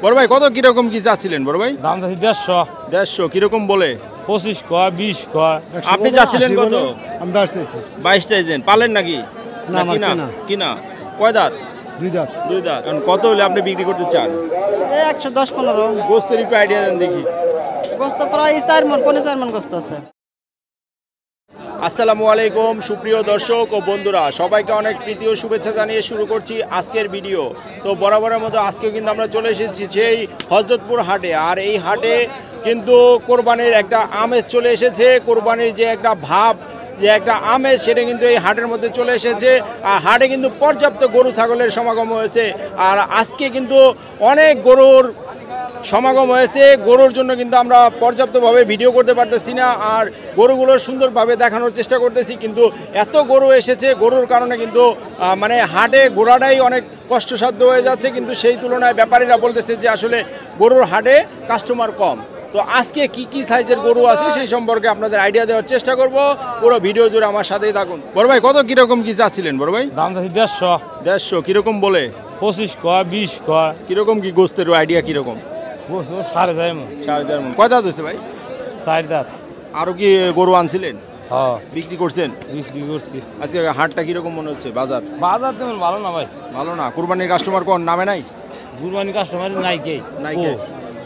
বড় ভাই কত কিরকম কি চাচ্ছিলেন বড় ভাই? দাম চাচ্ছি 150 150 কিরকম বলে? 25 কয় 20 কয়। আপনি চাচ্ছিলেন কত? আমি 22 চাইছি। 22 চাইছেন, পালেন নাকি? না আমার কিনা। কয় দাঁত? 2 দাঁত। 2 দাঁত। এখন কত হলে আপনি বিক্রি করতে চান? 110-15। গোস্তের একটু আইডিয়া দেন দেখি। গোস্ত প্রায় 4 মণ, 4 মণ গোস্ত আছে। আসসালামু আলাইকুম সুপ্রিয় দর্শক ও বন্ধুরা, সবাইকে অনেক প্রীতি ও শুভেচ্ছা জানিয়ে শুরু করছি আজকের ভিডিও। তো বরাবরের মতো আজকেও কিন্তু আমরা চলে এসেছি সেই হযরতপুর হাটে। আর এই হাটে কিন্তু কোরবানির একটা আমেজ চলে এসেছে। কোরবানির যে একটা ভাব, যে একটা আমেজ, সেটা কিন্তু এই হাটের মধ্যে চলে এসেছে। আর হাটে কিন্তু পর্যাপ্ত গরু ছাগলের সমাগম হয়েছে। আর আজকে কিন্তু অনেক গরুর সমাগম হয়েছে। গরুর জন্য কিন্তু আমরা পর্যাপ্তভাবে ভিডিও করতে পারতেছি না, আর গরুগুলো সুন্দরভাবে দেখানোর চেষ্টা করতেছি, কিন্তু এত গরু এসেছে, গরুর কারণে কিন্তু মানে হাটে ঘোরাটাই অনেক কষ্টসাধ্য হয়ে যাচ্ছে। কিন্তু সেই তুলনায় ব্যাপারীরা বলতেছে যে আসলে গরুর হাটে কাস্টমার কম। তো আজকে কি কি সাইজের গরু আছে সেই সম্পর্কে আপনাদের আইডিয়া দেওয়ার চেষ্টা করব। পুরো ভিডিও জুড়ে আমার সাথেই থাকুন। বড় ভাই কত কিরকম কি চাচ্ছিলেন বড় ভাই? দাম চাচ্ছি 150 150 কিরকম বলে? 25 কয় 20 কয়। কিরকম কি গোস্তের আইডিয়া কিরকম? গোস্ত 4.5 মণ। 4.5 মণ। কয় দাঁত হয়েছে ভাই? 4 দাঁত। আরো কি গরু আনছিলেন? হ্যাঁ বিক্রি করছেন? বিক্রি করছি। আজকে হাটটা কিরকম মনে হচ্ছে? বাজার তেমন ভালো না ভাই। ভালো না? কুরবানির কাস্টমার কোন নামে নাই? কুরবানি কাস্টমার নাই কে?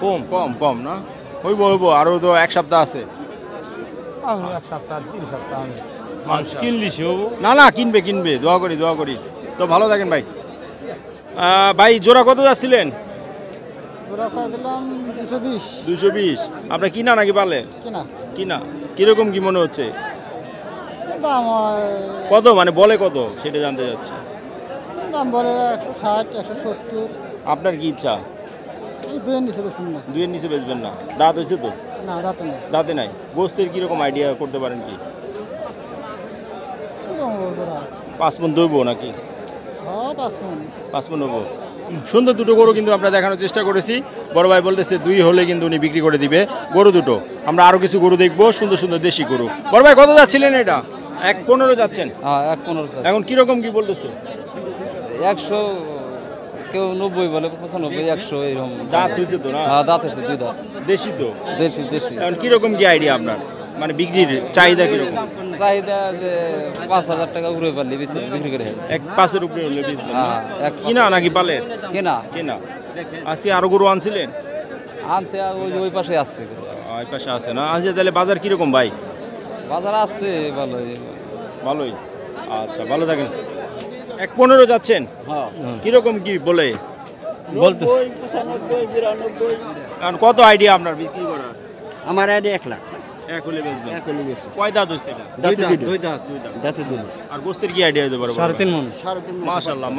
কম কম কম না? হইব আরো তো এক সপ্তাহ আছে। আমি এক সপ্তাহ 3 সপ্তাহ আমি মানুষ কিনলিছি হবো না কিনবে দোয়া করি। তো ভালো থাকেন ভাই। ভাই জোড়া কত যাচ্ছিলেন? জোড়া চাইছিলাম 220। 220। আপনার কিনা নাকি পালে? কিনা। কিরকম কি মনে হচ্ছে? দাম কত মানে বলে কত সেটা জানতে চাচ্ছি। দাম বলে 160, 170। আপনার কি ইচ্ছা? 2 এর নিচে বেশি না। 2 এর নিচে বেচবেন না? দাঁত হয়েছে তো? না, দাঁতে নেই। দাঁতে নাই। গোস্তের কিরকম আইডিয়া করতে পারেন কি? 5 মণ দইব নাকি? হ্যাঁ 5 মণ। 5 মণ হবো। সুন্দর দুটো গরু কিন্তু আমরা দেখানোর চেষ্টা করেছি। বড় ভাই বলতেছে 2 হলে কিন্তু উনি বিক্রি করে দিবে গরু দুটো। আমরা আরো কিছু গরু দেখবো, সুন্দর সুন্দর দেশি গরু। বড় ভাই কত যাচ্ছিলেন এটা? 1.15 যাচ্ছেন? হ্যাঁ 1.15। এখন কিরকম কি বলতেছে? 100 কেউ 90 বলে, 95, 100 এরকম। দাঁত হয়েছে তো না? হ্যাঁ দাঁত হয়েছে 2 দাঁত। দেশি তো? দেশি। এখন কিরকম কি আইডিয়া আপনার, মানে বিক্রির চাহিদা কিরকম? চাহিদা যে 5,000 টাকা উড়ে পারলে বিক্রি করে। 5-এর উপরে হলে বেচবেন? হ্যাঁ। কিনা নাকি পালের? কেনা। আজকে আরো গরু আনছিলেন? আনছে ওই পাশে আসছে। ওই পাশে আছে না? আজকে তাহলে বাজার কিরকম ভাই? বাজার আসছে ভালোই। আচ্ছা ভালো থাকেন। 1.15 যাচ্ছেন? হ্যাঁ। কিরকম কি বলে? বলতে 95, 92। কারণ কত আইডিয়া আপনার বিক্রি করার? আমার আইডিয়া 1 লাখ। 1 হলে বেচবেন? 1 হলে বেশি। কয় দাঁত হয়েছে এটা? 2 দাঁত। আর গোস্তের কি আইডিয়া দিতে পারবো? 3.5 মণ।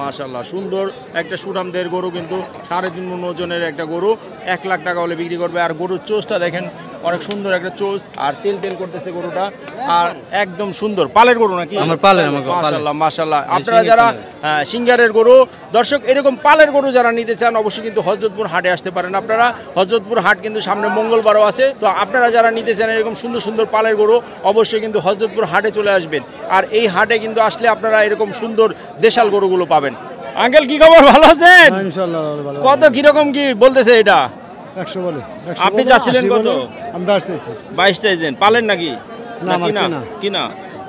মাশাআল্লাহ সুন্দর একটা সুঠামদের গরু, কিন্তু 3.5 মণ ওজনের একটা গরু 1 লাখ টাকা হলে বিক্রি করবে। আর গরুর চোষটা দেখেন, অনেক সুন্দর একটা চোষ, আর তেল করতেছে গরুটা, আর একদম সুন্দর। পালের গরু নাকি? মাশাআল্লাহ। আপনারা যারা সিঙ্গারের গরু দর্শক, এরকম পালের গরু যারা নিতে চান, অবশ্যই কিন্তু হযরতপুর হাটে আসতে পারেন আপনারা। হযরতপুর হাট কিন্তু সামনে মঙ্গলবারও আছে। তো আপনারা যারা নিতে চান এরকম সুন্দর সুন্দর পালের গরু, অবশ্যই কিন্তু হযরতপুর হাটে চলে আসবেন। আর এই হাটে কিন্তু আসলে আপনারা এরকম সুন্দর দেশাল গরুগুলো পাবেন। আঙ্কেল কি খবর, ভালো আছেন? ইনশাআল্লাহ ভালো। কত কিরকম কি বলতেছে এটা? 100 বলে। আপনি চাচ্ছিলেন কত? আমি 22 চাইছি। 22 চাইছেন, পালেন নাকি? না আমার কিনা।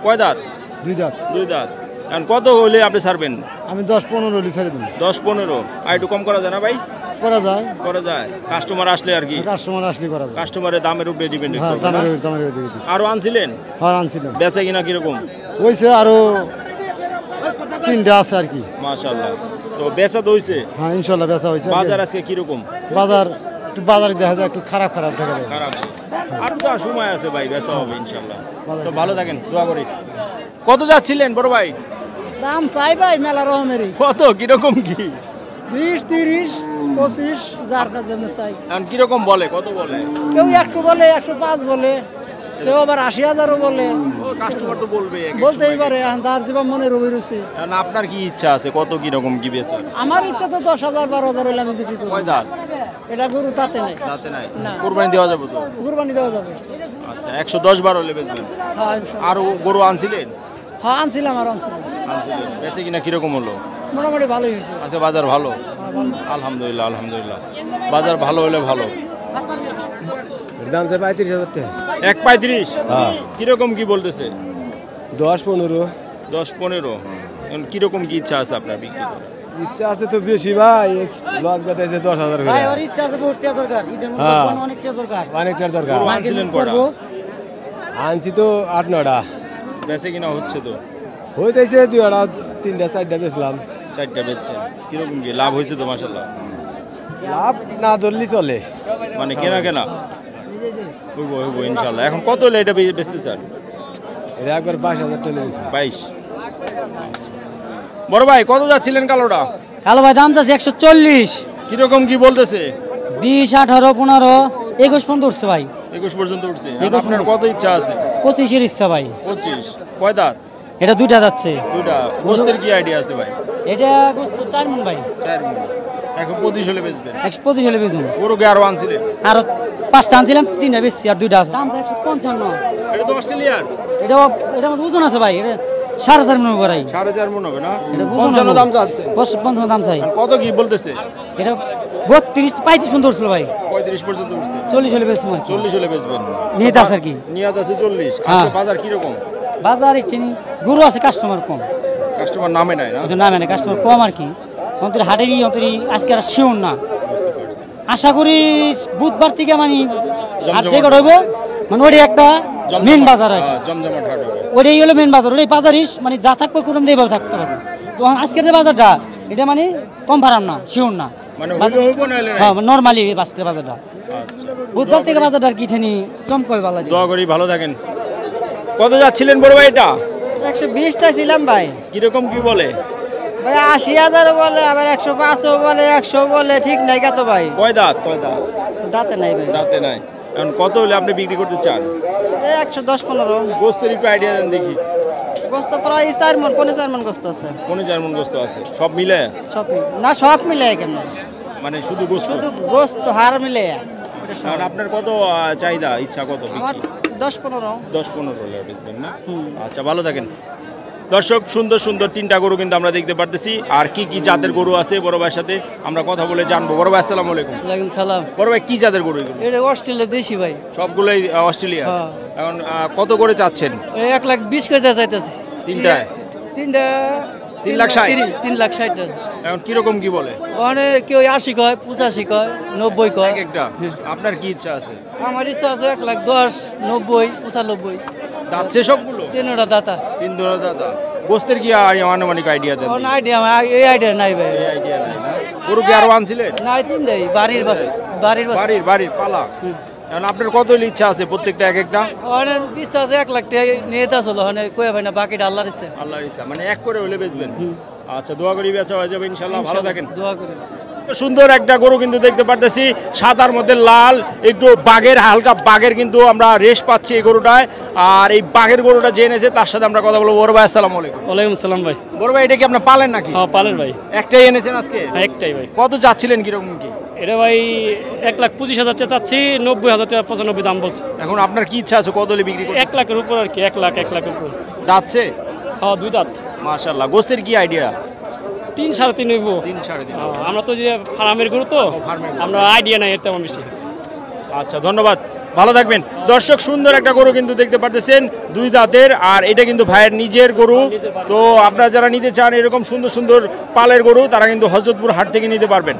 কয় দাঁত? 2 দাঁত। 2 দাঁত। এখন কত হলে আপনি ছাড়বেন? আমি 10-15 হলে ছেড়ে দেব। 10-15? আর একটু কম করা যায় না ভাই? করা যায়। কাস্টমার আসলে আর কি? কাস্টমার আসলে করা যায়। কাস্টমারের দামের উপরে ডিপেন্ড হ্যাঁ, করবে। দামের উপরে দিতে। আরো আনছিলেন? হ্যাঁ আনছিলাম। বেচা কিনা কিরকম হইছে? আরো 3টা আছে আর কি। মাশাআল্লাহ। তো বেচা তো হইছে? হ্যাঁ ইনশাআল্লাহ বেচা হইছে। বাজার আজকে কিরকম? বাজারে দেখা যায় একটু খারাপ টাকা দেয়। খারাপ। আর তো সময় আছে ভাই, বেচা হবে ইনশাআল্লাহ। তো ভালো থাকেন, দোয়া করি। কত যাচ্ছিলেন বড় ভাই? দাম চাই ভাই মেলা রকমেরই। কত কিরকম কি? 20, 30, 25 যার কাছে চাই। এখন কিরকম বলে, কত বলে? কেউ 100 বলে, 105 বলে, কেউ আবার 80,000ও বলে। কাস্টমার তো বলতেই পারে, যার যেমন মনের অভিরুচি। আপনার কি ইচ্ছা আছে, কত কিরকম কি বেচার? আমার ইচ্ছা তো 10,000, 12,000 হলে আমি বিক্রি করব। কয় দাঁত? এটা গরু তাতে নাই। না, কুরবানি দেওয়া যাবে তো? কুরবানি দেওয়া যাবে। আচ্ছা 110-12 হলে বেচবেন? হ্যাঁ। আর গরু আনছিলেন? হ্যাঁ আনছিলাম। বেচে কিনা কিরকম হলো? মোটামুটি ভালোই হয়েছে। আচ্ছা বাজার ভালো, আলহামদুলিল্লাহ আলহামদুলিল্লাহ, বাজার ভালো হলে ভালো। দাম চাই 35,000 টাকা। 1.35, হ্যাঁ কিরকম কি বলতেছে? 10-15। 10-15। এখন কিরকম কি ইচ্ছা আছে আপনার বিক্রি করার? ইচ্ছা আছে তো বেশি ভাই, লস বাতাইছে 10,000 করে। ভাই ওর ইচ্ছা আছে বহুত টাকা দরকার, ঈদের মধ্যে হ্যাঁ। অনেকটা দরকার। অনেকটার দরকার। গরু আনছিলেন কটা? আনছি তো 8-9টা, বেচে কিনা হচ্ছে তো? হইতেছে 2টা 3টা 4টা বেচলাম। 4টা বেচছেন, কিরকম কি লাভ হয়েছে তো? মাশাআল্লাহ, লাভ না ধরলি চলে। মানে কেনা কেনা হইব হইব ইনশাআল্লাহ। এখন কত হলে এটা বেচতে চান? এটা একবার 22,000 টাকা বেচছি। 22। বড় ভাই কত যাচ্ছিলেন কালোটা? হ্যালো ভাই, দাম চাচ্ছি 140। কিরকম কি বলতেছে? 20, 18, 15, 21 পর্যন্ত উঠছে ভাই। 21 পর্যন্ত উঠছে। 21 আপনার কত ইচ্ছা আছে? 25-এর ইচ্ছা ভাই। 25। কয় দাঁত? এটা 2টা যাচ্ছে। দুইটা। গোস্তের কি আইডিয়া আছে ভাই? এটা গোস্ত 4 মণ ভাই। 4 মণ। এখন 25 হলে বেচবেন? 125 হলে বেচুন। গরু কি আরো আনছিলেন? আর 5টা আনছিলাম, 3টা বেচছি, আর 2টা আছে। দাম 155। এটা তো অস্ট্রেলিয়ার। এটার মধ্যে ওজন আছে ভাই, এটা 4.5 মণ করাই। 4.5 মণ হবে না? এটা 55 দাম চাচ্ছে। 55 দাম চাই। কত কি বলতেছে? এটা 32-35 পর্যন্ত উঠছিল ভাই। 35 পর্যন্ত উঠছে। 40 হলে বেচুন আর কি। 40 হলে বেচবেন? নিয়ত আছে আর কি। নিয়ত আছে 40। হ্যাঁ। আজকে বাজার কি রকম? বাজার একটু গরু আছে, কাস্টমার কম। কাস্টমার নামে নাই না? ওদের নামে না, কাস্টমার কম আর কি। অন্তর হাটেরই অন্তরি আজকে আর শিওর না। আশা করি বুধবার থেকে মানে হাট যে হইব, মানে ওটাই একটা মেন বাজার আর কি। জমজমাট হাট হবে। ওটাই হলো মেন বাজার, ওটাই বাজারিস মানে যা থাকবে কোরম দিয়ে থাকতে পারবে। তো আজকের যে বাজারটা, এটা মানে কম ভাড়ার না, শিওর না, মানে হইব না হলে নাই? হ্যাঁ নর্মালি আজকের বাজারটা। আচ্ছা, বুধবার থেকে বাজারটা আর কি ঠেনি চমকই ভালো। দোয়া করি ভালো থাকেন। কত যাচ্ছিলেন বড় ভাই এটা? 120 চাইছিলাম ভাই। কিরকম কি বলে? ভাই 80,000 বলে, আবার 105 বলে, 100 বলে, ঠিক নাই কত ভাই। কয় দাঁত? কয় দাঁত? দাঁতে নাই ভাই। দাঁতে নাই। এখন কত হলে আপনি বিক্রি করতে চান? 110-15। গোস্তের একটু আইডিয়া দেন দেখি। গোস্ত প্রায় 4 মণ, 4 মণ গোস্ত আছে। কোনে 4 মণ গোস্ত আছে? সব মিলে? সব না, সব মিলে কেন, মানে শুধু গোস্ত? শুধু গোস্ত হার মিলে। আর আপনার কত চাহিদা, ইচ্ছা কত আমার বিক্রি? 10-15। 10-15 হলে বেচবেন না? আচ্ছা, ভালো থাকেন। দর্শক, সুন্দর সুন্দর 3টা গরু কিন্তু আমরা দেখতে পারতেছি। আর কি কি জাতের গরু আছে বড় ভাইয়ের সাথে আমরা কথা বলে জানবো। বড় ভাই আসসালামু আলাইকুম। ওয়ালাইকুম সালাম। বড় ভাই কি জাতের গরু এগুলো? এটা অস্ট্রেলিয়া দেশি ভাই। সবগুলোই অস্ট্রেলিয়া? হ্যাঁ। এখন কত করে চাচ্ছেন? 1,20,000 করে চাইতেছি। তিনটায়? তিনটা 3,60,000? 3,60,000। এখন কিরকম কি বলে? অনেক কেউ 80 কয়, 85 কয়, 90 কয়। এক একটা। আপনার কি ইচ্ছা আছে? আমার ইচ্ছা আছে 1,10,000, 90, 95। যাচ্ছে সবগুলো? 3টা দাতা। 3 দাদা। গোস্তের কি আনুমানিক আইডিয়া দেন? কোন আইডিয়া, এই আইডিয়া নাই ভাই। এই আইডিয়া নাই না? গরু কি আরো আনছিলেন? নাই, 3টাই বাড়ির বাস, বাড়ির বাস। বাড়ির পালা। এখন আপনার কত হলে ইচ্ছা আছে প্রত্যেকটা এক একটা? অনেক ইচ্ছা আছে 1 লাখ টাকা নিয়ে আসল, মানে কয়ে ভাই না, বাকিটা আল্লাহর ইচ্ছা। আল্লাহর ইচ্ছা, মানে এক করে হলে বেচবেন? আচ্ছা, দোয়া করি বেচা হয়ে যাবে ইনশাআল্লাহ। ভালো থাকেন। দোয়া করি। সুন্দর একটা গরু কিন্তু দেখতে পারতেছি, সাদার মধ্যে লাল, একটু বাঘের, হালকা বাঘের কিন্তু আমরা রেশ পাচ্ছি এই গরুটায়। আর এই বাঘের গরুটা যে এনেছে তার সাথে আমরা কথা বলবো। বড় ভাই আসসালামু আলাইকুম। ওয়ালাইকুম সালাম ভাই। বড় ভাই, এটা কি আপনার পালেন নাকি? হ্যাঁ পালের ভাই। একটাই এনেছেন আজকে? হ্যাঁ একটাই ভাই। কত চাচ্ছিলেন কিরকম কি? এটা ভাই 1,25,000 টাকা চাচ্ছি, 90,000 টাকা 95 দাম বলছি। এখন আপনার কি ইচ্ছা আছে কত হলে বিক্রি করতে? 1 লাখের উপর আর কি, 1 লাখের উপর। যাচ্ছে? হ্যাঁ 2 দাঁত। মাশাআল্লাহ। গোস্তের কি আইডিয়া? 3-3.5 হইব। 3-3.5। আমরা তো যে ফার্মের গরু তো, ফার্মের গরু। আমরা আইডিয়া নাই এর তেমন বেশি। আচ্ছা, ধন্যবাদ, ভালো থাকবেন। দর্শক, সুন্দর একটা গরু কিন্তু দেখতে পারতেছেন, 2 দাঁতের। আর এটা কিন্তু ভাইয়ের নিজের গরু। তো আপনারা যারা নিতে চান এরকম সুন্দর সুন্দর পালের গরু, তারা কিন্তু হযরতপুর হাট থেকে নিতে পারবেন।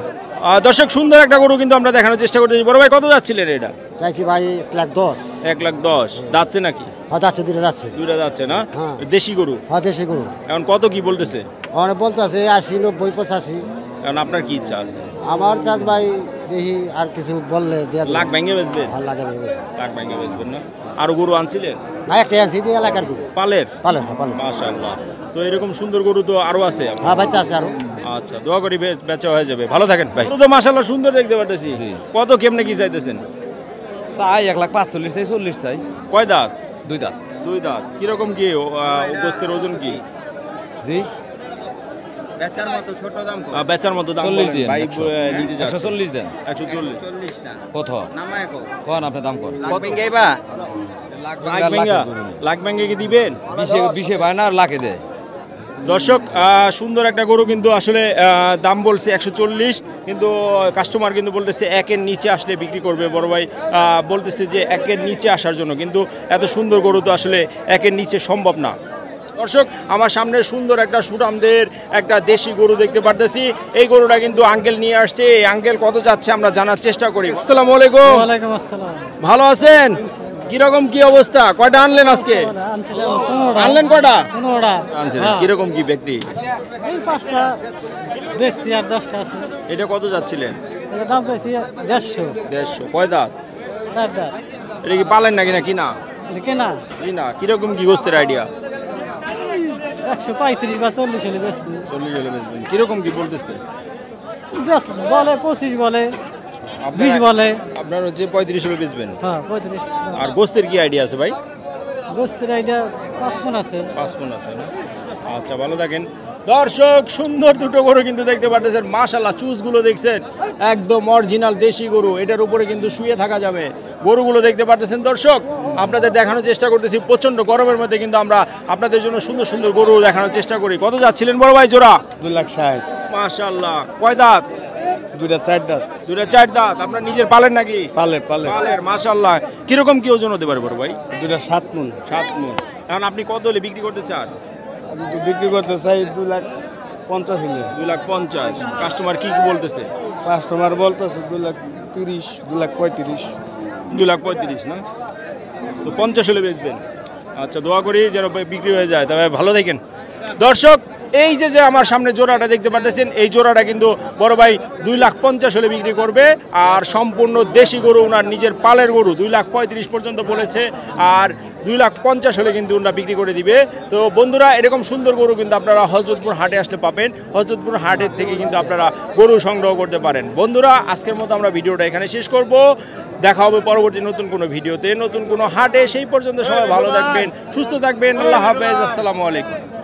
দর্শক, সুন্দর একটা গরু কিন্তু আমরা দেখানোর চেষ্টা করতেছি। বড় ভাই, কত যাচ্ছিলেন এটা? চাইছি ভাই 1,10,000। 1,10,000 যাচ্ছে নাকি? হ্যাঁ যাচ্ছে, 2টা যাচ্ছে। 2টা যাচ্ছে না? হ্যাঁ। দেশি গরু? হ্যাঁ দেশি গরু। এখন কত কি বলতেছে? অনেক বলতে আছে 80, 90, 85। এখন আপনার কি ইচ্ছা আছে? আমার চাষ ভাই দেখি আর কিছু বললে দেয়া যাবে। লাখ ভেঙে বেচবেন? ভালো লাগে না। লাখ ভেঙে বেচবেন না? আরো গরু আনছিলেন? না, একটাই আনছি, দিয়ে এলাকার গরু। পালের? পালেন, হ্যাঁ পালেন। মাশাআল্লাহ। তো এরকম সুন্দর গরু তো আরো আছে আপনার? হ্যাঁ ভাইতে আছে আরো। আচ্ছা, দোয়া করি বেচা হয়ে যাবে। ভালো থাকেন ভাই। গরু তো মাশাআল্লাহ সুন্দর দেখতে পারতেছি। কত কেমনে কি চাইতেছেন? চাই 1,45,000 চাই, 40 চাই। কয় দাঁত? 2 দাঁত। 2 দাঁত। কিরকম কি গোস্তের ওজন কি? জি বেচার মতো ছোট দাম কত? বেচার মতো দাম 40 বলেন। দিন, ভাই 100 নিতে যাচ্ছে। 140 দেন। 140। 40 না কত নামায় কো কোন আপনি দাম কর? লাখ ভেঙ্গাইবা লাখ ভেঙ্গা? লাখ ভেঙ্গে কি দিবেন? 20 ভাই না, আর লাখে দেয়। দর্শক সুন্দর একটা গরু কিন্তু আসলে দাম বলছে 140, কিন্তু কাস্টমার কিন্তু বলতেছে একের নিচে আসলে বিক্রি করবে। বড় ভাই বলতেছে যে একের নিচে আসার জন্য, কিন্তু এত সুন্দর গরু তো আসলে একের নিচে সম্ভব না। দর্শক আমার সামনে সুন্দর একটা সুঠামদের একটা দেশি গরু দেখতে পারতেছি। এই গরুটা কিন্তু আঙ্কেল নিয়ে আসছে। এই আঙ্কেল কত যাচ্ছে আমরা জানার চেষ্টা করি। আসসালামু আলাইকুম। ওয়ালাইকুম আসসালাম। ভালো আছেন? কিরকম কি অবস্থা? কয়টা আনলেন আজকে? আনলেন কয়টা? 15টা আনছিলেন। কিরকম কি বিক্রি? এই 5টা বেশি আর 10টা আছে। এটা কত যাচ্ছিলেন? এটা দাম চাইছি 150। 150। কয় দাঁত? 4 দাঁত। এটা কি পালেন নাকি না কিনা? এটা কেনা কিনা। কিরকম কি গোস্তের আইডিয়া? 135 বা 40 হলে বেশি। 40 হলে বেচবেন। কিরকম কি বলতেছে? বলে 25 বলে 20 বলে। আপনার হচ্ছে 35 হলে বেচবেন। হ্যাঁ 35। আর গোস্তের কি আইডিয়া আছে ভাই? গোস্তের এটা 5 মণ আছে। 5 মণ আছে না? আচ্ছা, ভালো থাকেন। দর্শক সুন্দর দুটো গরু কিন্তু দেখতে পাচ্ছেন, মাশাআল্লাহ চুজগুলো দেখছেন একদম অরিজিনাল দেশি গরু। এটার উপরে কিন্তু শুয়ে থাকা যাবে। গরুগুলো দেখতে পাচ্ছেন দর্শক, আপনাদের দেখানোর চেষ্টা করতেছি। প্রচন্ড গরমের মধ্যে কিন্তু আমরা আপনাদের জন্য সুন্দর সুন্দর গরু দেখানোর চেষ্টা করি। কত যাচ্ছিলেন বড় ভাই জোড়া? 2,60,000। মাশাআল্লাহ। কয় দাঁত? 2টা 4 দাঁত। 2টা 4 দাঁত। আপনার নিজের পালেন নাকি? পালে পালের। মাশাআল্লাহ। কিরকম কি ওজন হতে পারে বড় ভাই? 2টা 7 মণ। 7 মণ। এখন আপনি কত হলে বিক্রি করতে চান? আমি তো বিক্রি করতে চাই 2,50,000 হলে। 2,50,000। কাস্টমার কি কি বলতেছে? কাস্টমার বলতেছে 2,30,000, 2,35,000। 2,35,000 না? তো 50 হলে বেচবেন। আচ্ছা, দোয়া করি যেন বিক্রি হয়ে যায়। তবে ভালো থাকেন। দর্শক এই যে আমার সামনে জোড়াটা দেখতে পাচ্ছেন, এই জোড়াটা কিন্তু বড় ভাই 2,50,000 হলে বিক্রি করবে। আর সম্পূর্ণ দেশি গরু, ওনার নিজের পালের গরু 2,35,000 পর্যন্ত বলেছে। আর 2,50,000 হলে কিন্তু ওনারা বিক্রি করে দিবে। তো বন্ধুরা, এরকম সুন্দর গরু কিন্তু আপনারা হযরতপুর হাটে আসলে পাবেন। হযরতপুর হাটের থেকে কিন্তু আপনারা গরু সংগ্রহ করতে পারেন। বন্ধুরা, আজকের মতো আমরা ভিডিওটা এখানে শেষ করব। দেখা হবে পরবর্তী নতুন কোনো ভিডিওতে, নতুন কোনো হাটে। সেই পর্যন্ত সবাই ভালো থাকবেন, সুস্থ থাকবেন। আল্লাহ হাফেজ। আসসালামু আলাইকুম।